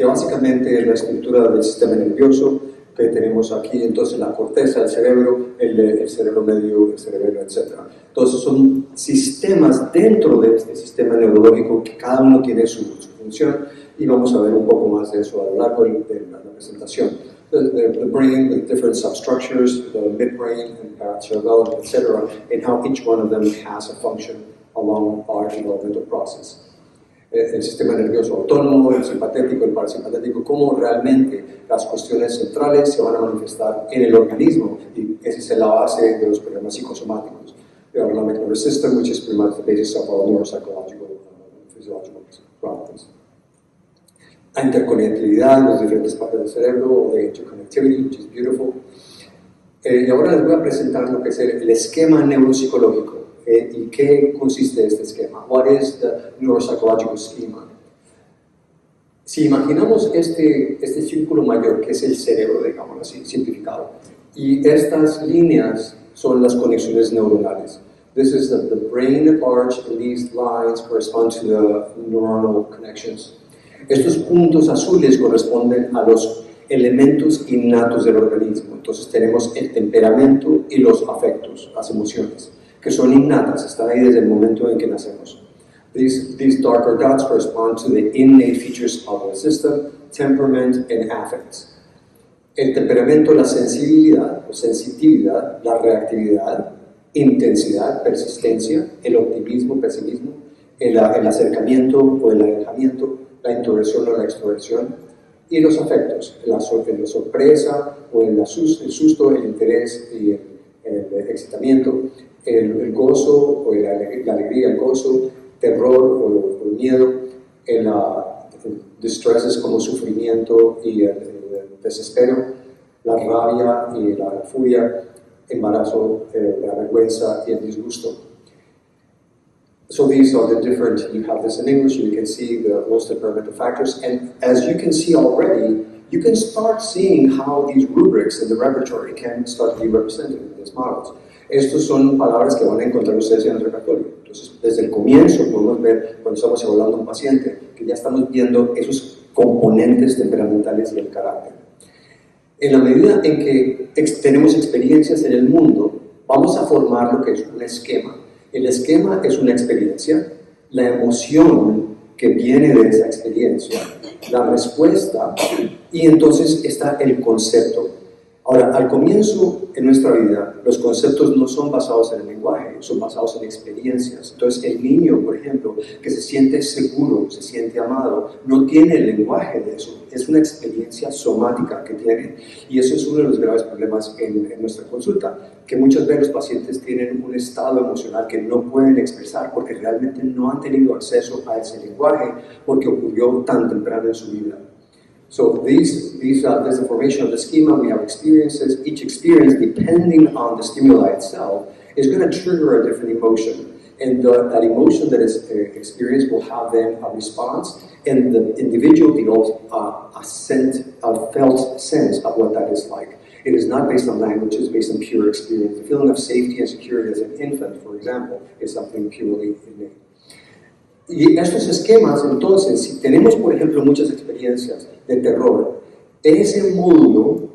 que básicamente es la estructura del sistema nervioso que tenemos aquí, entonces la corteza, el cerebro, el cerebro medio, el cerebelo, etc. Entonces son sistemas dentro de este sistema neurológico que cada uno tiene su función, y vamos a ver un poco más de eso a lo largo de la presentación. The brain with different substructures, the midbrain and paracerebellum, etc., and how each one of them has a function along our developmental process. El sistema nervioso autónomo, el simpatético, el parasimpatético, cómo realmente las cuestiones centrales se van a manifestar en el organismo, y esa es la base de los problemas psicosomáticos. The autonomic nervous system, which is pretty much the basis of all neuropsychological and physiological problems. La interconectividad en las diferentes partes del cerebro, o de interconnectivity, which is beautiful. Y ahora les voy a presentar lo que es el esquema neuropsicológico. ¿Y qué consiste este esquema? What is the neuropsychological schema? Si imaginamos este círculo mayor, que es el cerebro, digamos así, simplificado, y estas líneas son las conexiones neuronales. This is the brain at large, and these lines correspond to the neuronal connections. Estos puntos azules corresponden a los elementos innatos del organismo. Entonces tenemos el temperamento y los afectos, las emociones, que son innatas, están ahí desde el momento en que nacemos. These darker dots correspond to the innate features of the system, temperament and affects. El temperamento, la sensibilidad o sensitividad, la reactividad, intensidad, persistencia, el optimismo, pesimismo, el acercamiento o el alejamiento, la introversión o la extroversión, y los afectos, la sorpresa o el susto, el interés y el excitamiento, el gozo o la alegría, el gozo, terror o el miedo, el distress como sufrimiento y el desespero, la rabia y la furia, embarazo, la vergüenza y el disgusto. So these are the different, you have this in English, you can see the most temperamental factors, and as you can see already, you can start seeing how these rubrics in the repertory can start to be represented in these models. Estas son palabras que van a encontrar ustedes en el repertorio. Entonces, desde el comienzo podemos ver, cuando estamos evaluando a un paciente, que ya estamos viendo esos componentes temperamentales y el carácter. En la medida en que tenemos experiencias en el mundo, vamos a formar lo que es un esquema. El esquema es una experiencia, la emoción que viene de esa experiencia, la respuesta, y entonces está el concepto. Ahora, al comienzo en nuestra vida, los conceptos no son basados en el lenguaje, son basados en experiencias. Entonces, el niño, por ejemplo, que se siente seguro, se siente amado, no tiene el lenguaje de eso, es una experiencia somática que tiene. Y eso es uno de los graves problemas en nuestra consulta, que muchas veces los pacientes tienen un estado emocional que no pueden expresar porque realmente no han tenido acceso a ese lenguaje porque ocurrió tan temprano en su vida. So this information of the schema, we have experiences. Each experience, depending on the stimuli itself, is going to trigger a different emotion. And that emotion that is experienced will have then a response, and the individual develops a felt sense of what that is like. It is not based on language, it's based on pure experience. The feeling of safety and security as an infant, for example, is something purely innate. Y estos esquemas, entonces, si tenemos, por ejemplo, muchas experiencias de terror, ese módulo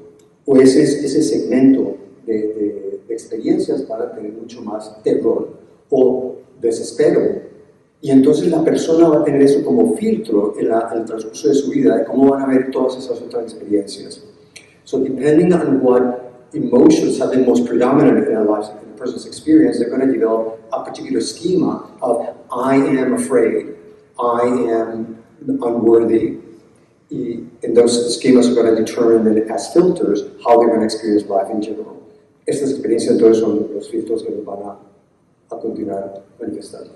o ese segmento de experiencias van a tener mucho más terror o desespero. Y entonces la persona va a tener eso como filtro en el transcurso de su vida, de cómo van a ver todas esas otras experiencias. So depending on what emotions have been most predominant in our lives, in a person's experience, they're going to develop a particular schema of I am afraid, I am unworthy, and those schemas are going to determine as filters how they're going to experience life in general. Estas experiencias entonces son los filtros que nos van a continuar manifestando.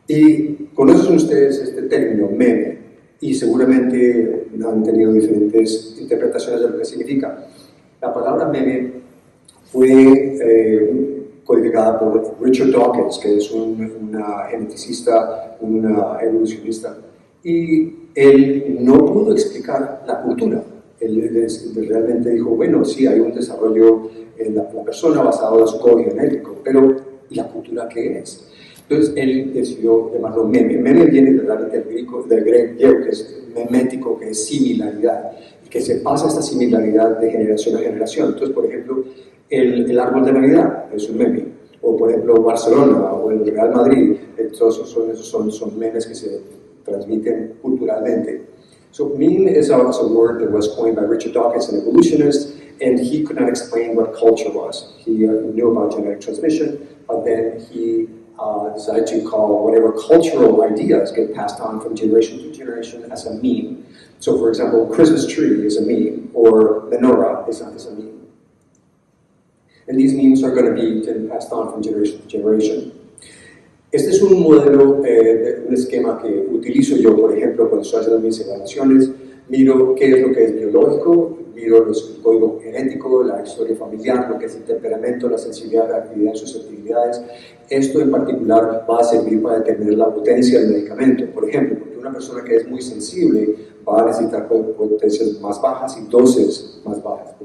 Y conocen ustedes este término meme, y seguramente han tenido diferentes interpretaciones de lo que significa. La palabra meme fue codificada por Richard Dawkins, que es un geneticista, un evolucionista, y él no pudo explicar la cultura. Él realmente dijo, bueno, sí, hay un desarrollo en la persona basado en su código genético, pero ¿y la cultura qué es? Entonces él decidió llamarlo meme. Meme viene del griego, que es memético, que es similaridad, y que se pasa esta similaridad de generación a generación. Entonces, por ejemplo, el árbol de Navidad es un meme, o por ejemplo Barcelona o el Real Madrid, todos esos son memes que se transmiten culturalmente. So meme is a word that was coined by Richard Dawkins, an evolutionist, and he could not explain what culture was. He knew about genetic transmission, but then he decided to call whatever cultural ideas get passed on from generation to generation as a meme. So for example, Christmas tree is a meme, or menorah is a meme. And these memes are going to be passed on from generation to generation. Este es un modelo, un esquema que utilizo yo, por ejemplo, cuando estoy haciendo mis evaluaciones. Miro qué es lo que es biológico, miro el código genético, la historia familiar, lo que es el temperamento, la sensibilidad, la actividad y susceptibilidades. Esto en particular va a servir para determinar la potencia del medicamento. Por ejemplo, porque una persona que es muy sensible va a necesitar potencias más bajas y dosis más bajas, porque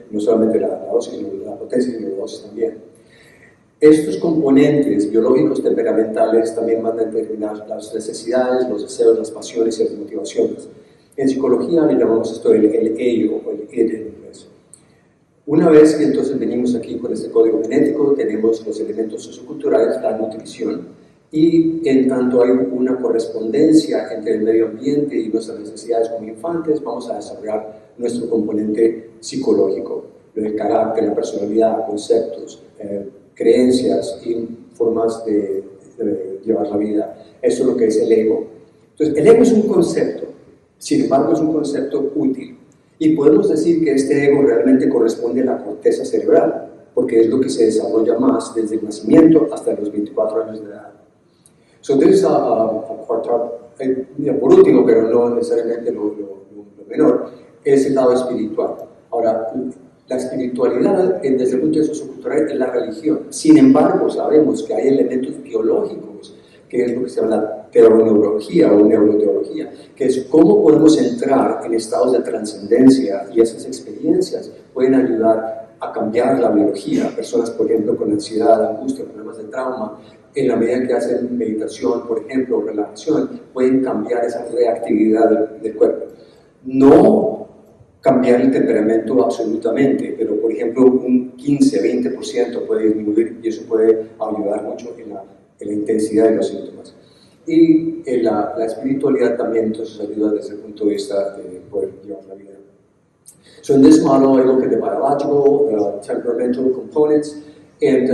no solamente la dosis, sino la potencia y la dosis también. Estos componentes biológicos temperamentales también van a determinar las necesidades, los deseos, las pasiones y las motivaciones. En psicología le llamamos esto el ego o el id en inglés. Una vez que entonces venimos aquí con este código genético, tenemos los elementos socioculturales, la nutrición, y en tanto hay una correspondencia entre el medio ambiente y nuestras necesidades como infantes, vamos a desarrollar nuestro componente psicológico, el carácter, la personalidad, conceptos, creencias y formas de llevar la vida. Eso es lo que es el ego. Entonces, el ego es un concepto, sin embargo es un concepto útil. Y podemos decir que este ego realmente corresponde a la corteza cerebral, porque es lo que se desarrolla más desde el nacimiento hasta los 24 años de edad. So there's por último, pero no necesariamente lo menor, es el lado espiritual. Ahora, la espiritualidad, desde el punto de vista sociocultural, es la religión. Sin embargo, sabemos que hay elementos biológicos, que es lo que se llama la teoneurología o neuroteología, que es cómo podemos entrar en estados de trascendencia y esas experiencias pueden ayudar a cambiar la biología. Personas, por ejemplo, con ansiedad, angustia, problemas de trauma, en la medida que hacen meditación, por ejemplo, o relajación, pueden cambiar esa reactividad del cuerpo. No cambiar el temperamento absolutamente, pero por ejemplo un 15-20% puede disminuir y eso puede ayudar mucho en la intensidad de los síntomas. Y la espiritualidad también entonces ayuda desde el punto de vista de poder llevar la vida. So in this model, I look at the biological, temperamental components, and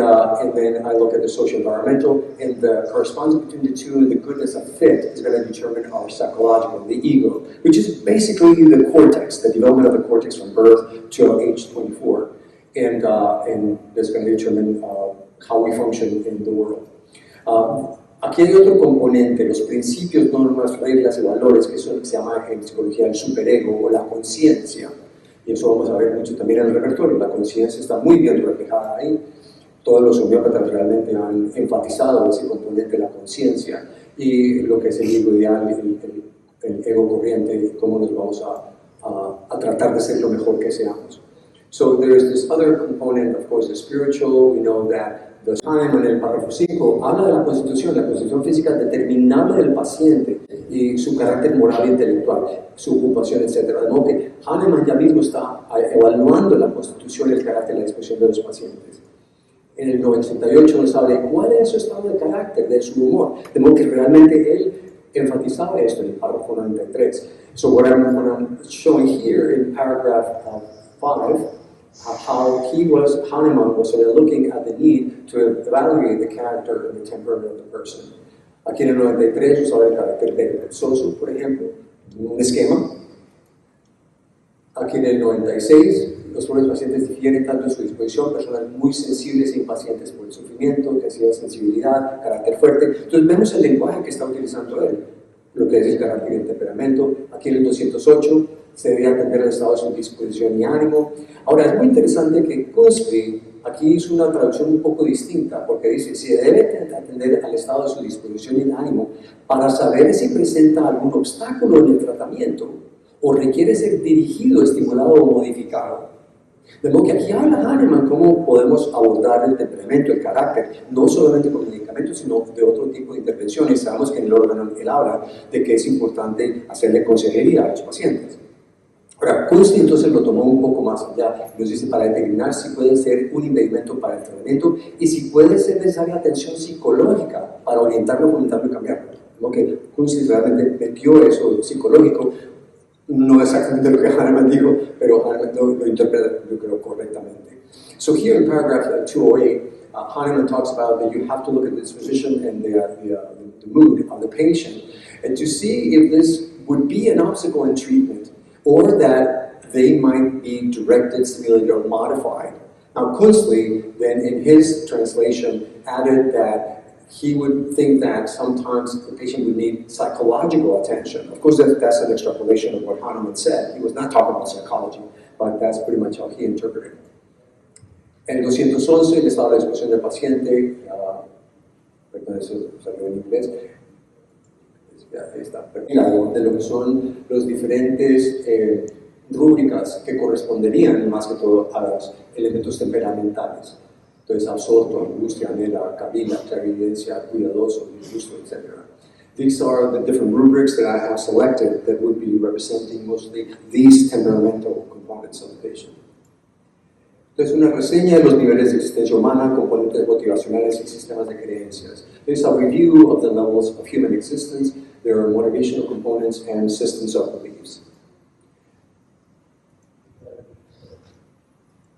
then I look at the socio-environmental, and the correspondence between the two, the goodness of fit, is going to determine our psychological, the ego, which is basically the cortex, the development of the cortex from birth to age 24, and that's going to determine how we function in the world. Aquí hay otro componente, los principios, normas, reglas y valores, que son lo que se llama en psicología el superego o la conciencia, y eso vamos a ver mucho también en el repertorio. La conciencia está muy bien reflejada ahí. Todos los homeópatas realmente han enfatizado ese componente de la conciencia y lo que es el ego ideal, el ego corriente y cómo nos vamos a tratar de ser lo mejor que seamos. So there is this other component, of course, the spiritual. We know that the time en el párrafo 5 habla de la constitución física determinable del paciente y su carácter moral e intelectual, su ocupación, etc. De modo que Hahnemann ya mismo está evaluando la constitución y el carácter y la disposición de los pacientes. En el 98 nos habla de cuál es su estado de carácter, de su humor, de modo que realmente él enfatizaba esto en el párrafo 93. So what I'm showing here in paragraph 5, how Hahnemann was sort of looking at the need to evaluate the character and the temperament of the person. Aquí en el 93 usaba el carácter vergonzoso, por ejemplo, un esquema. Aquí en el 96 los pobres pacientes difieren tanto en su disposición, personas muy sensibles e impacientes por el sufrimiento, necesidad de sensibilidad, carácter fuerte. Entonces vemos el lenguaje que está utilizando él, lo que es el carácter y el temperamento. Aquí en el 208 se debe atender al estado de su disposición y ánimo. Ahora es muy interesante que Kunsky aquí hizo una traducción un poco distinta, porque dice, se debe atender al estado de su disposición y ánimo para saber si presenta algún obstáculo en el tratamiento o requiere ser dirigido, estimulado o modificado. De modo que aquí habla Hahnemann cómo podemos abordar el temperamento, el carácter, no solamente con medicamentos, sino de otro tipo de intervenciones. Sabemos que en el órgano él habla de que es importante hacerle consejería a los pacientes. Ahora, Kunst entonces lo tomó un poco más allá, nos dice para determinar si puede ser un impedimento para el tratamiento y si puede ser necesaria atención psicológica para orientarlo, fomentarlo y cambiarlo. ¿No? Que Kunst realmente metió eso psicológico, no exactamente lo que Hahnemann dijo, pero Hahnemann lo interpreta, yo creo, correctamente. So here in paragraph 208, Hahnemann talks about that you have to look at the disposition and the mood of the patient and to see if this would be an obstacle in treatment or that they might be directed, stimulated, or modified. Now, Kunstli, then in his translation, added that he would think that sometimes the patient would need psychological attention. Of course, that's an extrapolation of what Hahnemann said. He was not talking about psychology, but that's pretty much how he interpreted it. En el 211, él estaba a la disposición del paciente, perdón, eso salió en inglés, está perfilado de lo que son los diferentes rúbricas que corresponderían más que todo a los elementos temperamentales. Entonces, absorto, angustia, anhela, cabila, clarividencia, cuidadoso, disgusto, etc. These are the different rubrics that I have selected that would be representing mostly these temperamental components of the patient. Entonces, una reseña de los niveles de existencia humana, componentes motivacionales y sistemas de creencias. There's a review of the levels of human existence. There are motivational components and systems of beliefs.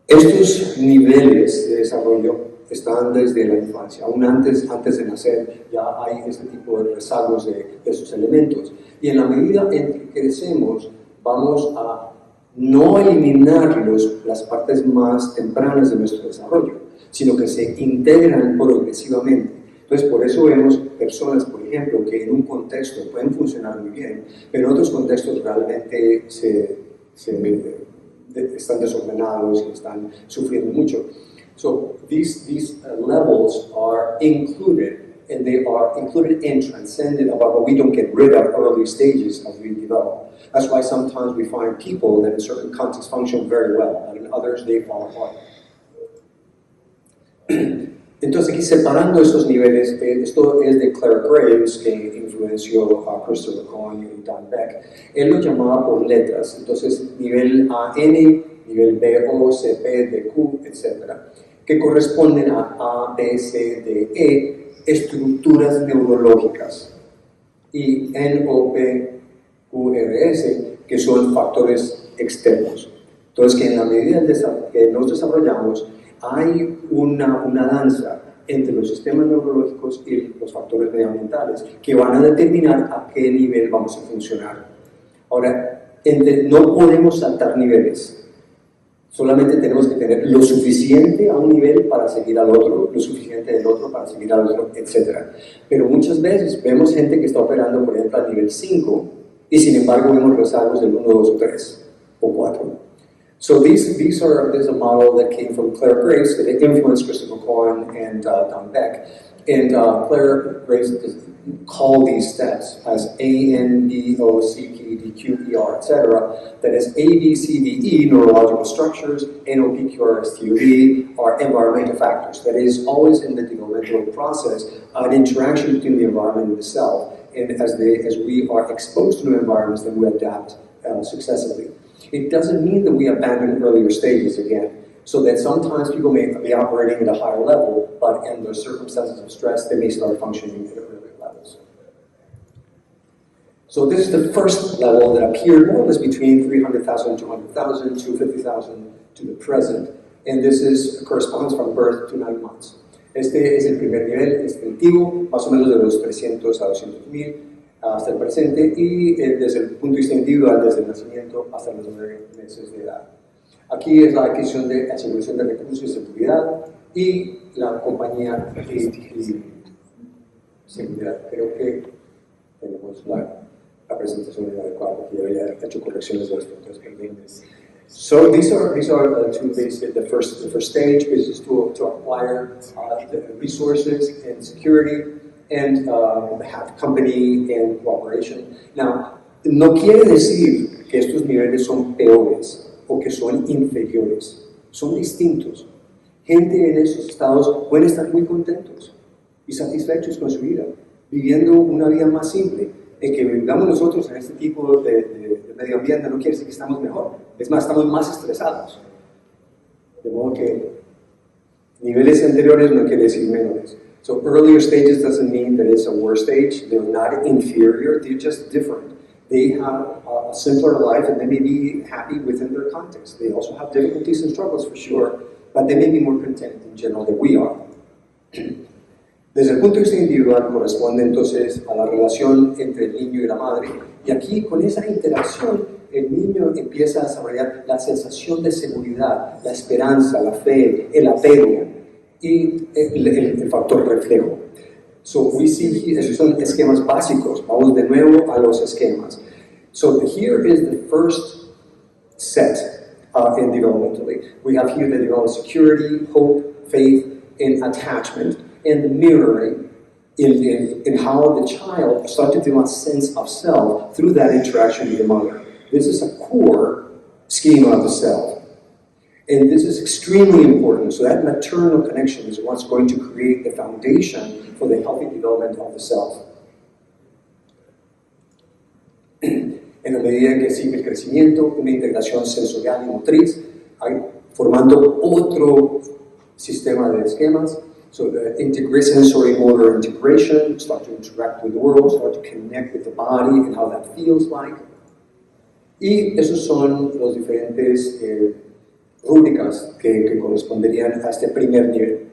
Estos niveles de desarrollo están desde la infancia, aún antes de nacer ya hay este tipo de rezagos de esos elementos. Y en la medida en que crecemos, vamos a no eliminar las partes más tempranas de nuestro desarrollo, sino que se integran progresivamente. Entonces, por eso vemos personas, por ejemplo, que en un contexto pueden funcionar muy bien, pero en otros contextos realmente están desordenados y están sufriendo mucho. So, these levels are included, and they are included and transcended about what we don't get rid of early stages as we develop. That's why sometimes we find people that in certain contexts function very well, and in others they fall apart. Entonces, aquí separando estos niveles, esto es de Clare Graves, que influenció a Christopher Cohen y Don Beck. Él lo llamaba por letras, entonces nivel AN, nivel BO, CP, DQ, etc., que corresponden a A, B, C, D, E, estructuras neurológicas, y NOP, QRS, que son factores externos. Entonces, que en la medida que nos desarrollamos, hay una danza entre los sistemas neurológicos y los factores medioambientales que van a determinar a qué nivel vamos a funcionar. Ahora, no podemos saltar niveles. Solamente tenemos que tener lo suficiente a un nivel para seguir al otro, lo suficiente del otro para seguir al otro, etc. Pero muchas veces vemos gente que está operando, por ejemplo, al nivel 5 y sin embargo vemos rezagos del 1, 2 o 3 o 4. So there's a model that came from Clare Graves that influenced Christopher Cohen and Don Beck. And Clare Graves called these steps as A, N, B, O, C, P, D, Q, E, R, etc. That is A, B, C, D, E, neurological structures, N, O, P, Q, R, S, T, U, V are environmental factors. That is always in the developmental process an interaction between the environment and the cell. And as we are exposed to new environments, then we adapt successively. It doesn't mean that we abandon earlier stages again, so that sometimes people may be operating at a higher level, but in the circumstances of stress, they may start functioning at earlier levels. So this is the first level that appeared more or less between 300,000, 200,000, 250,000 to the present, and this corresponds from birth to 9 months. Este es el primer nivel instintivo, más o menos de los 300 a 200,000 hasta el presente, y desde el punto de vista individual, desde el nacimiento hasta los 9 meses de edad. Aquí es la adquisición de aseguración de recursos y seguridad y la compañía y seguridad. Creo que tenemos la presentación adecuada, porque yo había hecho correcciones de los puntos pendientes. So these are the two basic. The first stage is to acquire the resources and security, and have company and cooperation. Now, no quiere decir que estos niveles son peores o que son inferiores. son distintos. Gente en esos estados pueden estar muy contentos y satisfechos con su vida, viviendo una vida más simple. El que vivamos nosotros en este tipo de medio ambiente no quiere decir que estamos mejor, es más, estamos más estresados. De modo que niveles anteriores no quiere decir menores. So earlier stages doesn't mean that it's a worse stage. They're not inferior, they're just different. They have a simpler life and they may be happy within their context. They also have difficulties and struggles for sure, but they may be more content in general than we are. Desde el punto de vista individual corresponde entonces a la relación entre el niño y la madre, y aquí con esa interacción el niño empieza a desarrollar la sensación de seguridad, la esperanza, la fe, el apego y el factor reflejo. So we see, esos son esquemas básicos. Vamos de nuevo a los esquemas. So here is the first set in developmentally. We have here the development security, hope, faith, and attachment, and the mirroring in how the child starts to develop a sense of self through that interaction with the mother. This is a core schema of the self. And this is extremely important. So that maternal connection is what's going to create the foundation for the healthy development of the self. En la medida que sigue el crecimiento, una integración sensorial y motriz, formando otro sistema de esquemas. So the sensory motor integration, start to interact with the world, start to connect with the body and how that feels like. Y esos son los diferentes rúbricas que corresponderían a este primer nivel.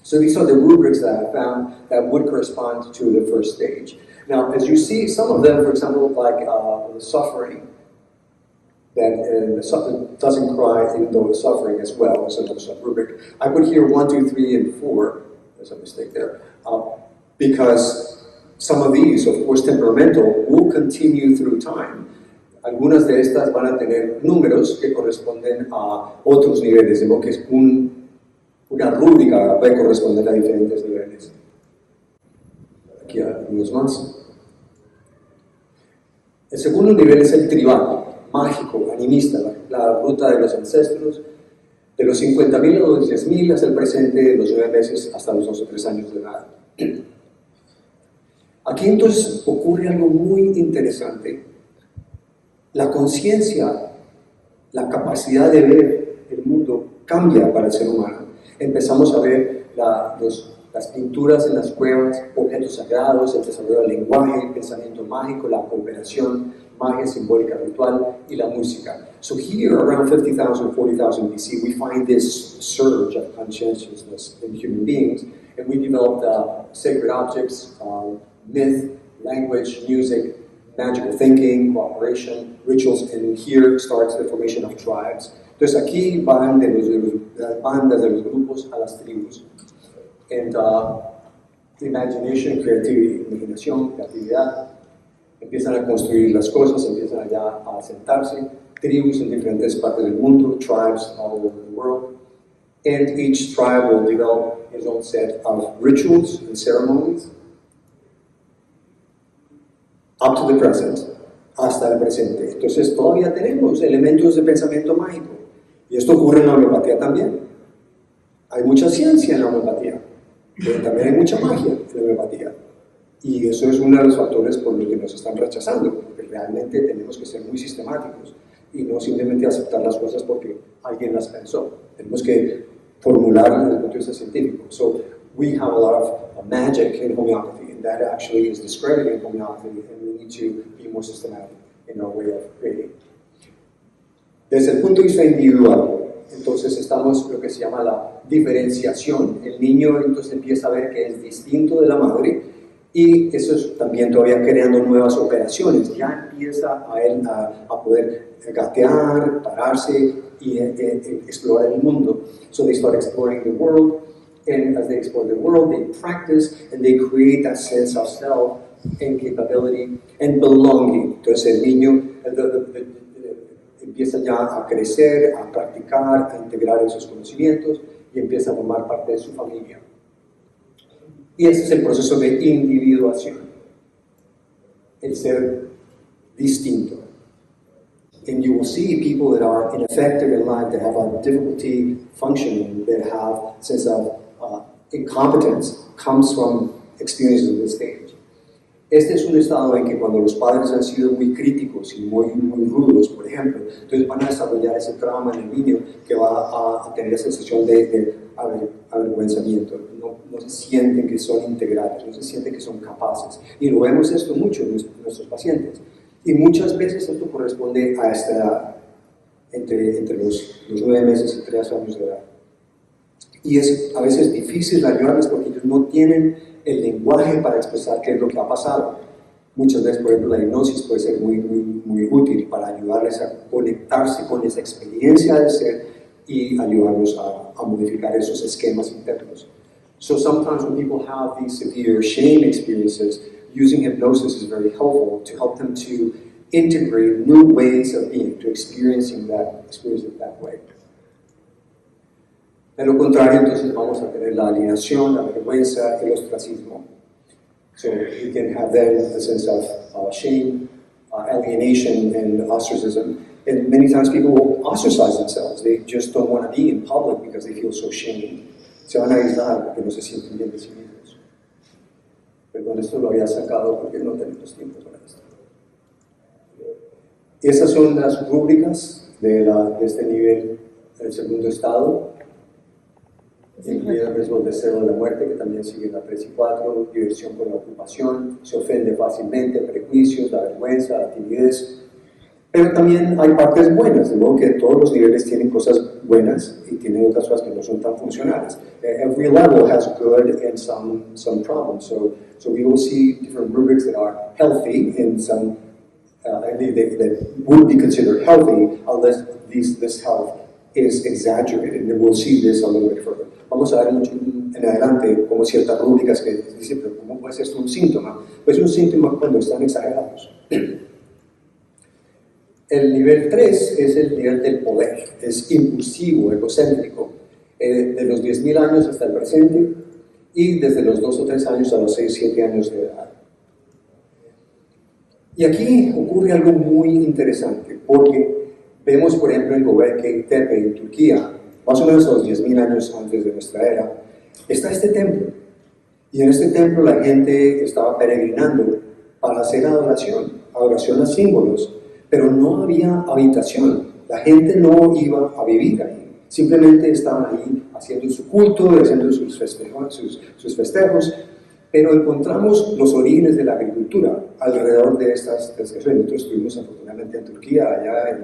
So these are the rubrics that I found that would correspond to the first stage. Now, as you see, some of them, for example, like suffering, that doesn't cry even though it's suffering as well, so that's a rubric. I put here 1, 2, 3, and 4. There's a mistake there. Because some of these, of course, temperamental, will continue through time. Algunas de estas van a tener números que corresponden a otros niveles, de lo que es una rúbrica puede corresponder a diferentes niveles. Aquí hay algunos más. El segundo nivel es el tribal, mágico, animista, la ruta de los ancestros, de los 50.000 a los 10.000 hasta el presente, de los 9 meses hasta los 2 o 3 años de edad. Aquí entonces ocurre algo muy interesante. La conciencia, la capacidad de ver el mundo cambia para el ser humano. Empezamos a ver las pinturas en las cuevas, objetos sagrados, el desarrollo del lenguaje, el pensamiento mágico, la cooperación, magia simbólica ritual y la música. So here, around 50,000, 40,000 BC, we find this surge of conscientiousness in human beings, and we developed sacred objects, myth, language, music, magical thinking, cooperation, rituals, and here starts the formation of tribes. Entonces aquí van de las bandas, de los grupos a las tribus. And imagination, creativity, imaginación, creatividad, empiezan a construir las cosas, empiezan allá a asentarse, tribus en diferentes partes del mundo, tribes all over the world, and each tribe will develop its own set of rituals and ceremonies up to the present, hasta el presente. Entonces todavía tenemos elementos de pensamiento mágico, y esto ocurre en la homeopatía también. Hay mucha ciencia en la homeopatía, pero también hay mucha magia en la homeopatía. Y eso es uno de los factores por los que nos están rechazando, porque realmente tenemos que ser muy sistemáticos y no simplemente aceptar las cosas porque alguien las pensó. Tenemos que formularlas desde el punto de vista científico. So we have a lot of magic in homeopathy, and that actually is discrediting homeopathy, and we need to be more systematic in our way of creating. Desde el punto de vista individual, entonces estamos lo que se llama la diferenciación. El niño entonces empieza a ver que es distinto de la madre, y eso es también todavía creando nuevas operaciones. Ya empieza a él a poder gatear, pararse y explorar el mundo. So they start exploring the world, and as they explore the world, they practice and they create that sense of self and capability and belonging. Entonces el niño empieza ya a crecer, a practicar, a integrar esos conocimientos y empieza a formar parte de su familia. Y ese es el proceso de individuación, el ser distinto. And you will see people that are ineffective in life, that have a difficulty functioning, that have a sense of incompetence, comes from experiences of this stage. Este es un estado en que cuando los padres han sido muy críticos y muy rudos, por ejemplo, entonces van a desarrollar ese trauma en el niño que va a tener esa sensación de avergüenzamiento. No se sienten que son integrales, no se sienten que son capaces. Y lo vemos esto mucho en nuestros pacientes. Y muchas veces esto corresponde a esta edad, entre los 9 meses y 3 años de edad. Y es a veces difícil ayudarles porque ellos no tienen el lenguaje para expresar qué es lo que ha pasado. Muchas veces, por ejemplo, la hipnosis puede ser muy útil para ayudarles a conectarse con esa experiencia de ser y ayudarlos a modificar esos esquemas internos. So sometimes when people have these severe shame experiences, using hypnosis is very helpful to help them to integrate new ways of being, to experiencing that experience that way. De lo contrario, entonces vamos a tener la alienación, la vergüenza, el ostracismo. So you can have then a sense of shame, alienation, and ostracism. And many times people will ostracize themselves. They just don't want to be in public because they feel so shamed. Se van a aislar porque no se sienten bien de sí mismos. Perdón, esto lo había sacado porque no tenemos tiempo para esto. Esas son las rúbricas de este nivel, el segundo estado. Incluye el riesgo de deseo de la muerte, que también sigue en la 3 y 4, diversión con la ocupación, se ofende fácilmente, prejuicios, la vergüenza, la timidez. Pero también hay partes buenas, de modo que todos los niveles tienen cosas buenas y tienen otras cosas que no son tan funcionales. Every level has good and some problems, so we will see different rubrics that are healthy and some that would be considered healthy unless this health is exaggerated, and we'll see this a little bit further. Vamos a ver mucho en adelante como ciertas rúbricas que dicen, pero ¿cómo puede ser esto un síntoma? Pues un síntoma cuando están exagerados. El nivel 3 es el nivel del poder, es impulsivo, egocéntrico, de los 10.000 años hasta el presente y desde los 2 o 3 años a los 6 o 7 años de edad. Y aquí ocurre algo muy interesante, porque vemos, por ejemplo, en Göbekli Tepe, en Turquía, más o menos a los 10.000 años antes de nuestra era, está este templo. Y en este templo la gente estaba peregrinando para hacer adoración a símbolos, pero no había habitación. La gente no iba a vivir ahí. Simplemente estaban ahí haciendo su culto, haciendo sus festejos, pero encontramos los orígenes de la agricultura alrededor de estas regiones. Nosotros estuvimos afortunadamente en Turquía, allá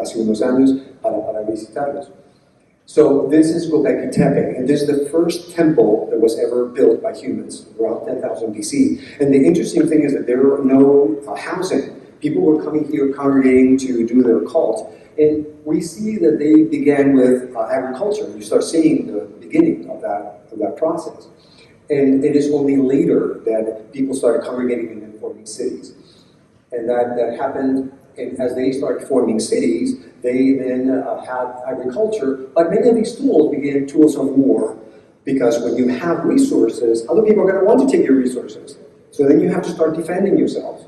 hace unos años, para visitarlos. So this is Göbekli Tepe, and this is the first temple that was ever built by humans, around 10,000 BC. And the interesting thing is that there were no housing. People were coming here, congregating to do their cult, and we see that they began with agriculture. You start seeing the beginning of that process. And it is only later that people started congregating and forming cities. And that happened, and as they started forming cities, they then had agriculture. But many of these tools became tools of war, because when you have resources, other people are going to want to take your resources. So then you have to start defending yourselves.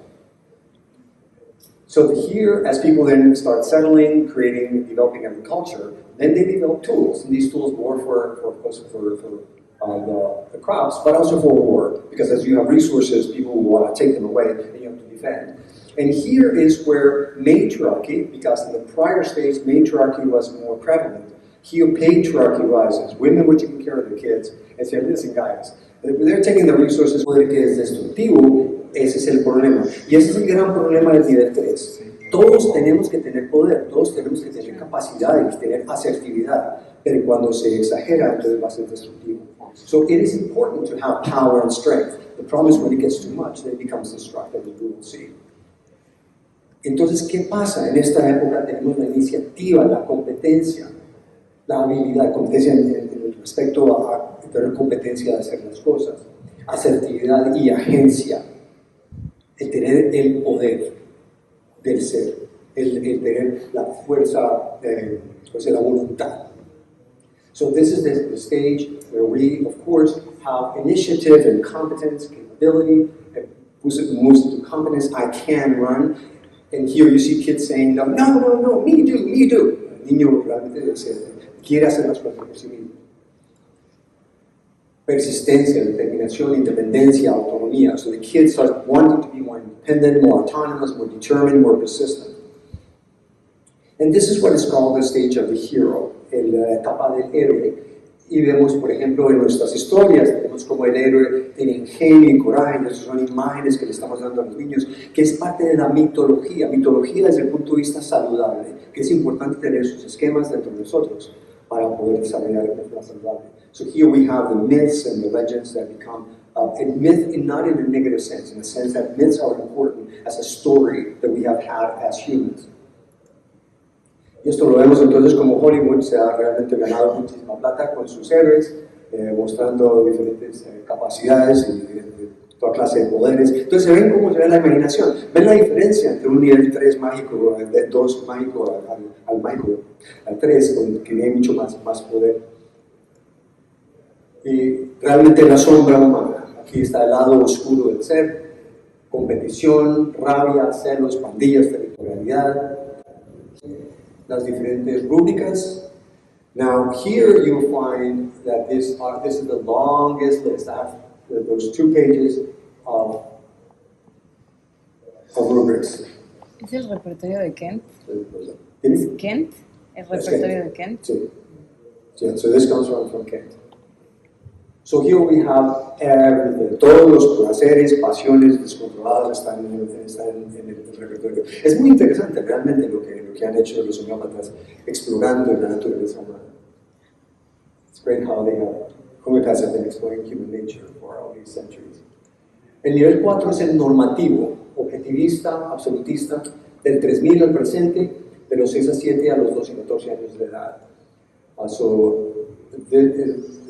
So here, as people then start settling, developing agriculture, then they develop tools. And these tools were for the crops, but also for war, because as you have resources, people will want to take them away, and you have to defend. And here is where matriarchy, because in the prior states, matriarchy was more prevalent. Here, patriarchy rises. Women were taking care of the kids, and say, listen, guys, they're taking the resources, poder que es destructivo, ese es el problema. Y ese es el gran problema del nivel 3. Todos tenemos que tener poder, todos tenemos que tener capacidades, tener asertividad, pero cuando se exagera, entonces va a ser destructivo. So it is important to have power and strength. The problem is when it gets too much, then it becomes destructive, as we will see. Entonces, ¿qué pasa? En esta época tenemos la iniciativa, la competencia, la habilidad, competencia en respecto a tener competencia de hacer las cosas, asertividad y agencia, el tener el poder del ser, el tener la fuerza, la voluntad. So this is the stage where we, of course, have initiative and competence, capability, moves to competence. I can run. And here you see kids saying, no, no, no, no, me do, me do. El niño realmente quiere hacer las cosas por sí mismo. Persistencia, determinación, independencia, autonomía. So the kids start wanting to be more independent, more autonomous, more determined, more persistent. And this is what is called the stage of the hero, la etapa del héroe. Y vemos, por ejemplo, en nuestras historias, vemos como el héroe tiene ingenio y coraje, esas son imágenes que le estamos dando a los niños, que es parte de la mitología. Mitología desde el punto de vista saludable, que es importante tener sus esquemas dentro de nosotros para poder desarrollar de forma saludable. So here we have the myths and the legends that become a myth, not in a negative sense, in the sense that myths are important as a story that we have had as humans. Y esto lo vemos entonces como Hollywood se ha realmente ganado muchísima plata con sus héroes, mostrando diferentes capacidades y toda clase de poderes. Entonces se ven cómo se ve la imaginación. Ven la diferencia entre un nivel 3 mágico, de 2 mágico al mágico, al 3, que tiene mucho más poder. Y realmente la sombra humana. Aquí está el lado oscuro del ser, competición, rabia, celos, pandillas, territorialidad, las diferentes rúbricas. Now here you'll find that this is the longest list. I have those 2 pages of rubrics. ¿Es el repertorio de Kent? ¿Tienes? ¿Kent? ¿El repertorio de Kent? Sí. Yeah, so this comes from Kent. So here we have everything. Todos los placeres, pasiones descontroladas están en el repertorio. Es muy interesante realmente lo que han hecho los homeópatas explorando la naturaleza humana. It's great how they have, homeopaths have been exploring human nature for all these centuries. El nivel 4 es el normativo, objetivista, absolutista, del 3000 al presente, de los 6 a 7 a los 12 y 14 años de edad.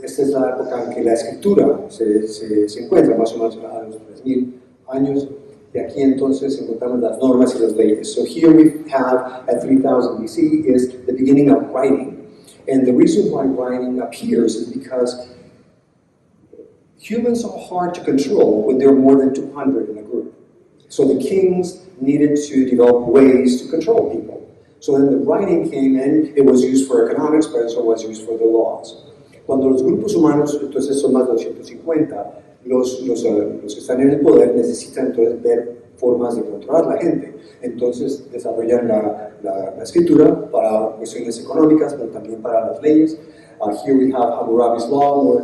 Esta es la época en que la escritura se encuentra, más o menos a los 3000 años, y aquí entonces encontramos las normas y las leyes. So here we have, at 3000 BC, is the beginning of writing. And the reason why writing appears is because humans are hard to control when there are more than 200 in a group. So the kings needed to develop ways to control people. So then the writing came in, it was used for economics, but also was used for the laws. Cuando los grupos humanos, entonces son más de 250, los que están en el poder necesitan entonces ver formas de controlar a la gente. Entonces desarrollan la escritura para cuestiones económicas, pero también para las leyes. Here we have Hammurabi's Law, more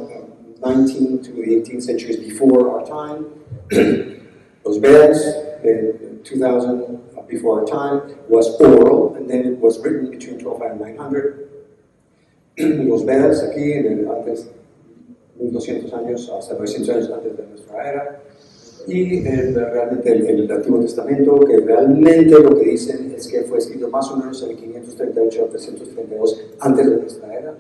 19th to the 18th centuries before our time. Los Vedas, 2000 before our time, was oral, and then it was written between 1200 and 900. Los Vedas aquí, antes 1200 años hasta 900 años antes de nuestra era, y realmente el Antiguo Testamento, que realmente lo que dicen es que fue escrito más o menos en el 538 a 332 antes de nuestra era,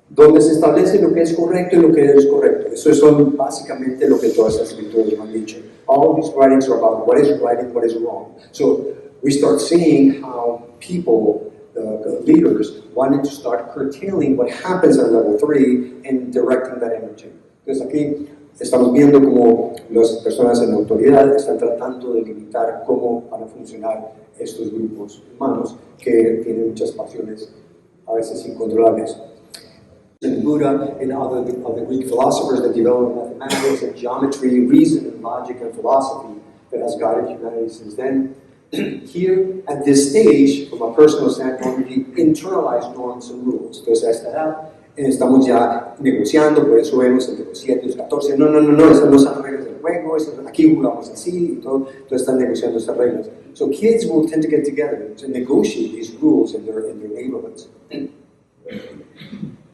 donde se establece lo que es correcto y lo que es correcto. Eso son básicamente lo que todas las escrituras han dicho. All these writings are about what is right and what is wrong. So we start seeing how people, the leaders, wanted to start curtailing what happens at level 3 and directing that energy. Entonces aquí estamos viendo cómo las personas en la autoridad están tratando de limitar cómo van a funcionar estos grupos humanos que tienen muchas pasiones a veces incontrolables. And Buddha and other Greek philosophers that developed mathematics and geometry, reason and logic and philosophy that has guided humanity since then. Here, at this stage, from a personal standpoint, we internalize norms and rules. Entonces, a esta edad, estamos ya negociando, por eso vemos entre los 7 y los 14, no, esas no son reglas del juego, aquí jugamos así, y todo, entonces están negociando estas reglas. So kids will tend to get together to negotiate these rules in their neighborhoods.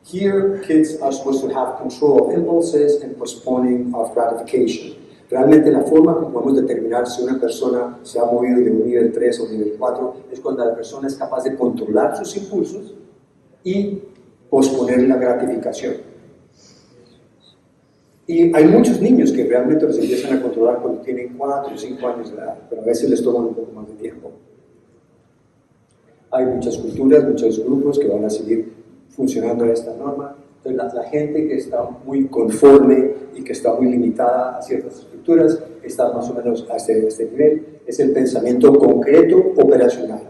Here, kids are supposed to have control of impulses and postponing of gratification. Realmente la forma como podemos determinar si una persona se ha movido de un nivel 3 a un nivel 4 es cuando la persona es capaz de controlar sus impulsos y posponer la gratificación. Y hay muchos niños que realmente los empiezan a controlar cuando tienen 4 o 5 años de edad, pero a veces les toman un poco más de tiempo. Hay muchas culturas, muchos grupos que van a seguir funcionando esta norma, Entonces, la gente que está muy conforme y que está muy limitada a ciertas estructuras está más o menos a este nivel. Es el pensamiento concreto operacional.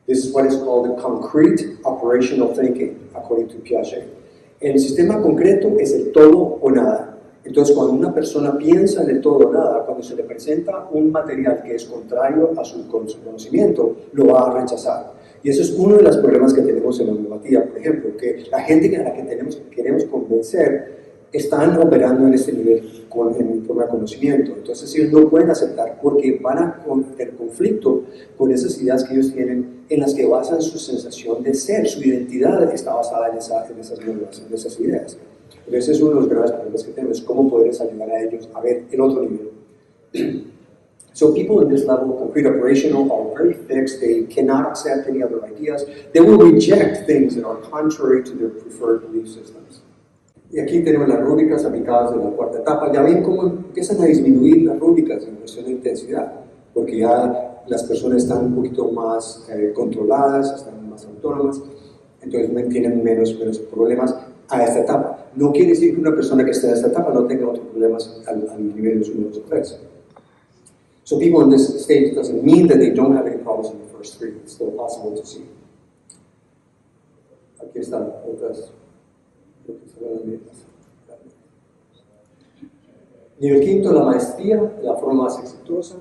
This is what is called the concrete operational thinking, according to Piaget. El sistema concreto es el todo o nada. Entonces, cuando una persona piensa en el todo o nada, cuando se le presenta un material que es contrario a su conocimiento, lo va a rechazar. Y eso es uno de los problemas que tenemos en la homeopatía, por ejemplo, que la gente a la que queremos convencer están operando en este nivel en forma de conocimiento. Entonces ellos no pueden aceptar porque van a tener conflicto con esas ideas que ellos tienen en las que basan su sensación de ser, su identidad está basada en esas ideas. Entonces es uno de los graves problemas que tenemos, cómo poderles ayudar a ellos a ver el otro nivel. So people in this level of concrete operational are very fixed, they cannot accept any other ideas, they will reject things that are contrary to their preferred belief systems. Y aquí tenemos las rúbricas aplicadas de la cuarta etapa. Ya ven cómo empiezan a disminuir las rúbricas en cuestión de intensidad, porque ya las personas están un poquito más controladas, están más autónomas, entonces tienen menos problemas a esta etapa. No quiere decir que una persona que esté en esta etapa no tenga otros problemas al nivel de los 1, 2 o 3. So people in this stage doesn't mean that they don't have any problems in the first 3. It's still possible to see. Aquí están otras. Nivel quinto, la maestría, la forma más exitosa,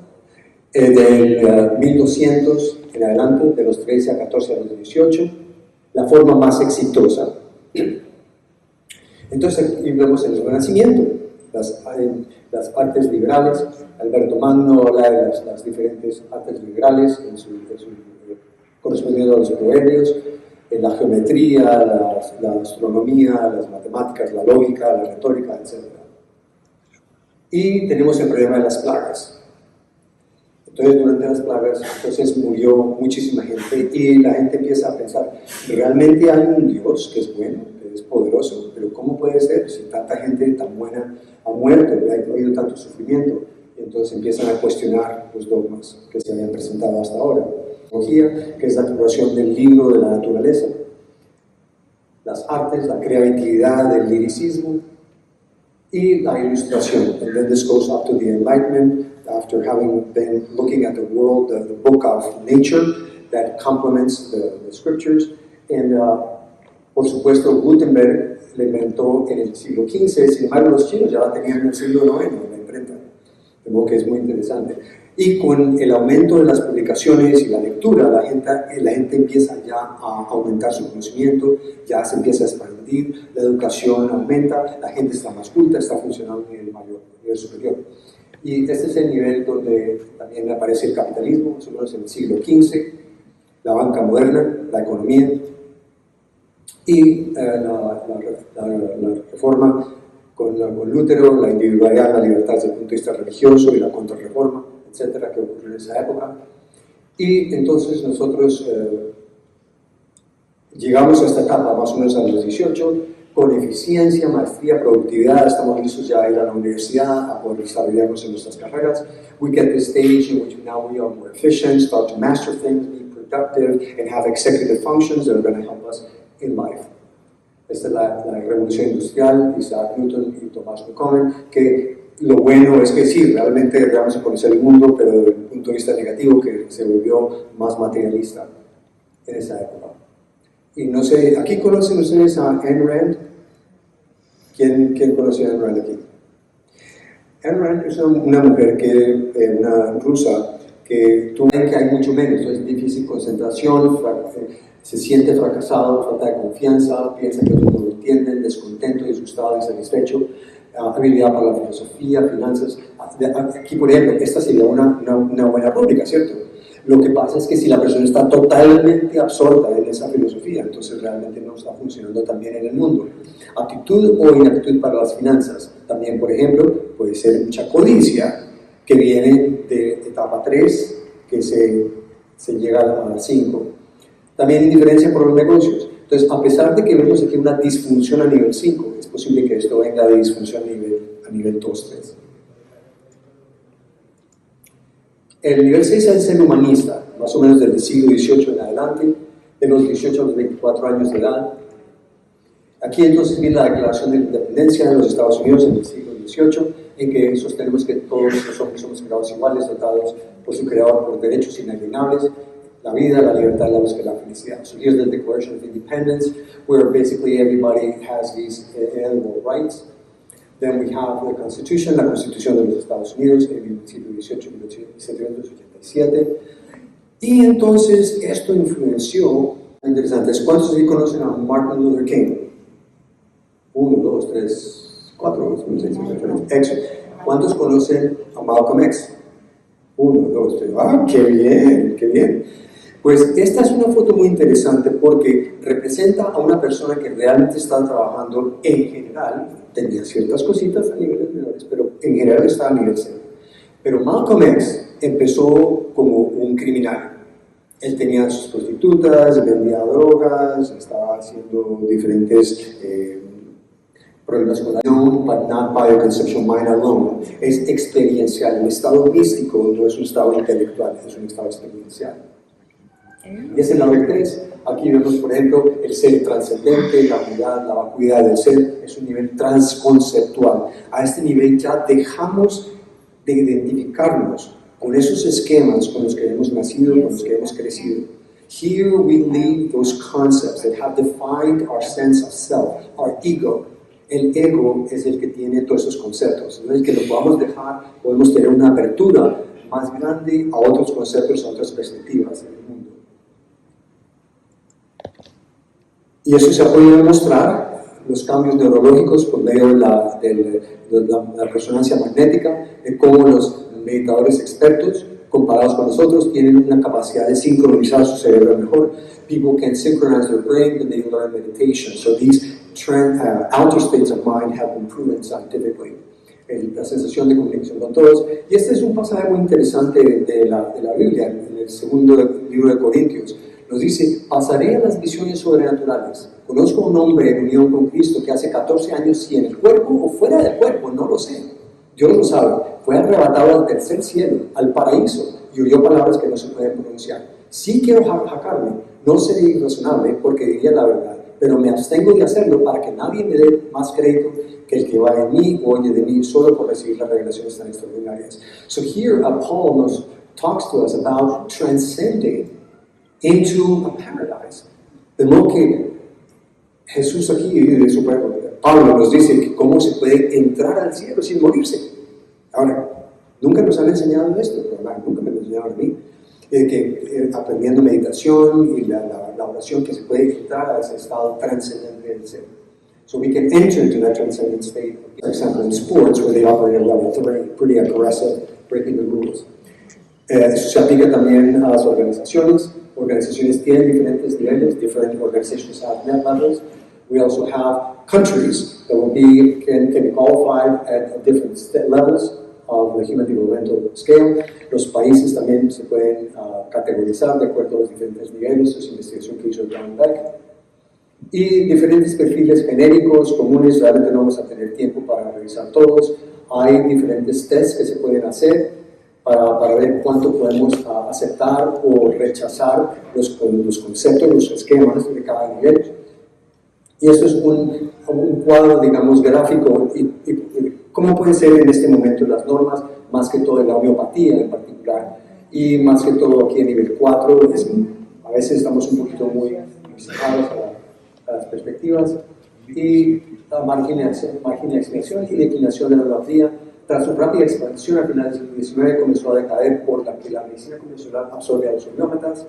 del 1200 en adelante, de los 13 a 14 a los 18, la forma más exitosa. Entonces aquí vemos el Renacimiento, las artes liberales. Alberto Magno habla de las diferentes artes liberales correspondiendo a los proverbios, en la geometría, la astronomía, las matemáticas, la lógica, la retórica, etc. Y tenemos el problema de las plagas. Entonces, durante las plagas, murió muchísima gente y la gente empieza a pensar, ¿realmente hay un Dios que es bueno, que es poderoso? Pero ¿cómo puede ser si tanta gente tan buena ha muerto y ha habido tanto sufrimiento? Entonces empiezan a cuestionar los dogmas que se habían presentado hasta ahora. Que es la exploración del libro de la naturaleza, las artes, la creatividad, el liricismo y la ilustración. And then this goes up to the Enlightenment, after having been looking at the world, the book of nature that complements the scriptures. And por supuesto, Gutenberg la inventó en el siglo XV, sin embargo los chinos ya la tenían en el siglo IX, la imprenta. De modo que es muy interesante. Y con el aumento de las publicaciones y la lectura, la gente empieza ya a aumentar su conocimiento, ya se empieza a expandir, la educación aumenta, la gente está más culta, está funcionando en el mayor nivel superior. Y este es el nivel donde también aparece el capitalismo, más o menos en el siglo XV, la banca moderna, la economía y la reforma con Lutero, la individualidad, la libertad desde el punto de vista religioso y la contrarreforma, etcétera, que ocurrió en esa época. Y entonces nosotros llegamos a esta etapa más o menos a los 18, con eficiencia, maestría, productividad, estamos listos ya a ir a la universidad, a poder desarrollarnos en nuestras carreras. We get this stage in which now we are more efficient, start to master things, be productive, and have executive functions that are going to help us in life. Esta es la revolución industrial, Isaac Newton y Thomas Newcomen, que lo bueno es que sí, realmente vamos a conocer el mundo, pero desde un punto de vista negativo, que se volvió más materialista en esa época. Y no sé, ¿aquí conocen ustedes a Ayn Rand? ¿Quién conoce a Ayn Rand aquí? Ayn Rand es una mujer una rusa, que tú ves que hay mucho menos, es difícil concentración, se siente fracasado, falta de confianza, piensa que otros no lo entienden, descontento, disgustado, insatisfecho, habilidad para la filosofía, finanzas. Aquí, por ejemplo, esta sería una buena rúbrica, ¿cierto? Lo que pasa es que si la persona está totalmente absorta en esa filosofía, entonces realmente no está funcionando tan bien en el mundo. Aptitud o inaptitud para las finanzas. También, por ejemplo, puede ser mucha codicia, que viene de etapa 3, que se llega a 5. También indiferencia por los negocios. Entonces, a pesar de que vemos aquí una disfunción a nivel 5, es posible que esto venga de disfunción a nivel 2, 3. El nivel 6 es el humanista, más o menos del siglo XVIII en adelante, de los 18 a los 24 años de edad. Aquí entonces viene la Declaración de la Independencia de los Estados Unidos en el siglo XVIII, en que sostenemos que todos los hombres somos creados iguales, dotados por su creador por derechos inalienables, la vida, la libertad, la búsqueda de la felicidad. So here's the Declaration of Independence, where basically everybody has these inalienable rights. Then we have the Constitution, la Constitución de los Estados Unidos, en el siglo XVIII, 1787. Y entonces esto influenció, interesante, ¿cuántos aquí conocen a Martin Luther King? 1, 2, 3, 4, 5, 6, 7, 8. ¿Cuántos conocen a Malcolm X? 1, 2, 3. ¡Ah, qué bien, qué bien! Pues esta es una foto muy interesante porque representa a una persona que realmente está trabajando en general, tenía ciertas cositas a niveles menores, pero en general estaba a nivel cero. Pero Malcolm X empezó como un criminal. Él tenía sus prostitutas, vendía drogas, estaba haciendo diferentes problemas con la but not by a conceptual mind alone. Es experiencial. El estado místico no es un estado intelectual, es un estado experiencial. Y es en la B3. Aquí vemos, por ejemplo, el ser trascendente, la unidad, la vacuidad del ser, es un nivel transconceptual. A este nivel ya dejamos de identificarnos con esos esquemas con los que hemos nacido, con los que hemos crecido. Here we leave those concepts that have defined our sense of self, our ego. El ego es el que tiene todos esos conceptos. Entonces, que lo podamos dejar, podemos tener una apertura más grande a otros conceptos, a otras perspectivas en el mundo. Y eso se ha podido demostrar, los cambios neurológicos por medio de la resonancia magnética, de cómo los meditadores expertos, comparados con nosotros, tienen una capacidad de sincronizar su cerebro mejor. People can synchronize their brain when they learn meditation. So these outer states of mind have been proven scientifically. La sensación de conexión con todos. Y este es un pasaje muy interesante de la Biblia, en el segundo libro de Corintios. Nos dice, pasaré a las visiones sobrenaturales. Conozco a un hombre en unión con Cristo que hace 14 años, si en el cuerpo o fuera del cuerpo, no lo sé. Dios lo sabe. Fue arrebatado al tercer cielo, al paraíso, y oyó palabras que no se pueden pronunciar. Sí quiero jacarme, no seré irrazonable porque diría la verdad, pero me abstengo de hacerlo para que nadie me dé más crédito que el que va en mí o oye de mí solo por recibir las revelaciones tan extraordinarias. So here Paul talks to us about transcending into a paradise. De modo que Jesús aquí, Pablo nos dice que cómo se puede entrar al cielo sin morirse. Ahora, nunca nos han enseñado esto, nunca me lo enseñaron a mí, que aprendiendo meditación y la oración que se puede entrar a ese estado trascendente del ser. So we can enter into that transcendent state, for example, in sports where they operate at level 3, pretty aggressive, breaking the rules. Eso se aplica también a las organizaciones. Organizaciones tienen diferentes niveles, different organizations have levels. We also have countries that can be qualified at different levels of the human developmental scale. Los países también se pueden categorizar de acuerdo a los diferentes niveles. Esa es investigación que hizo John Beck. Y diferentes perfiles genéricos, comunes, realmente no vamos a tener tiempo para revisar todos. Hay diferentes tests que se pueden hacer para ver cuánto podemos aceptar o rechazar los conceptos, los esquemas de cada nivel. Y esto es un cuadro, digamos, gráfico y cómo pueden ser en este momento las normas, más que todo en la homeopatía en particular, y más que todo aquí en nivel 4, a veces estamos un poquito muy cerrados a las perspectivas, y la marginalización y declinación de la homeopatía. Tras su rápida expansión a finales del siglo XIX comenzó a decaer por la que la medicina convencional absorbe a los homeópatas,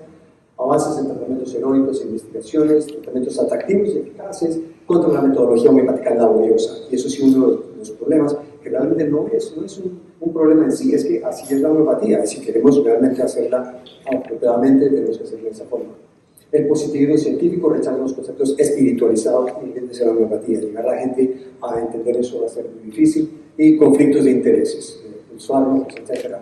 avances en tratamientos heroicos e investigaciones, tratamientos atractivos y eficaces contra la metodología homeopática laboriosa. Y eso sí, uno de los problemas, que realmente no es un problema en sí, es que así es la homeopatía, y si queremos realmente hacerla apropiadamente, tenemos que hacerla de esa forma. El positivismo científico rechaza los conceptos espiritualizados inherentes a la homeopatía. Llegar a la gente a entender eso va a ser muy difícil, y conflictos de intereses, usuarios, etc.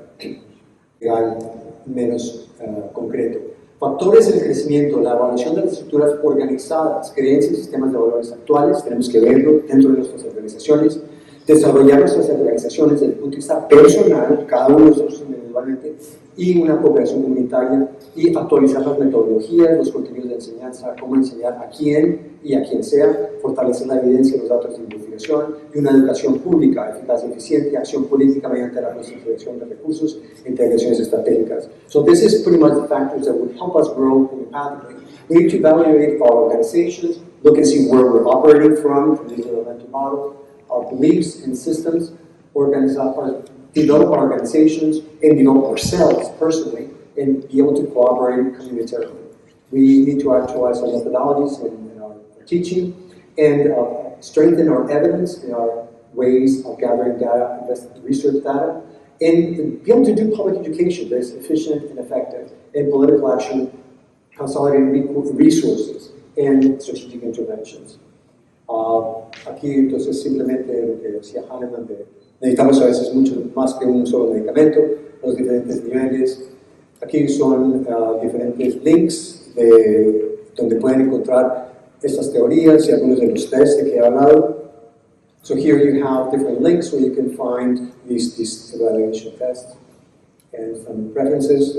Legal, menos concreto. Factores del crecimiento, la evaluación de las estructuras organizadas, creencias y sistemas de valores actuales, tenemos que verlo dentro de nuestras organizaciones, desarrollar nuestras organizaciones desde el punto de vista personal, cada uno de nosotros globalmente, y una cooperación comunitaria, y actualizar las metodologías, los contenidos de enseñanza, cómo enseñar a quién y a quien sea, fortalecer la evidencia y los datos de investigación, y una educación pública eficaz y eficiente, acción política mediante la concentración de recursos e integraciones estratégicas. So this is pretty much the factors that would help us grow homeopathically. We need to evaluate our organizations, look and see where we're operating from this developmental model, our beliefs and systems, develop our organizations, and develop ourselves personally, and be able to cooperate communitarily. We need to actualize our methodologies in our teaching, and strengthen our evidence in our ways of gathering data, research data, and be able to do public education that is efficient and effective, and political action, consolidating resources, and strategic interventions. Aquí entonces simplemente lo que decía Hahnemann, necesitamos a veces mucho más que un solo medicamento, los diferentes niveles. Aquí son diferentes links donde pueden encontrar estas teorías y algunos de los tests de que he hablado. So here you have different links where you can find these evaluation tests and some references.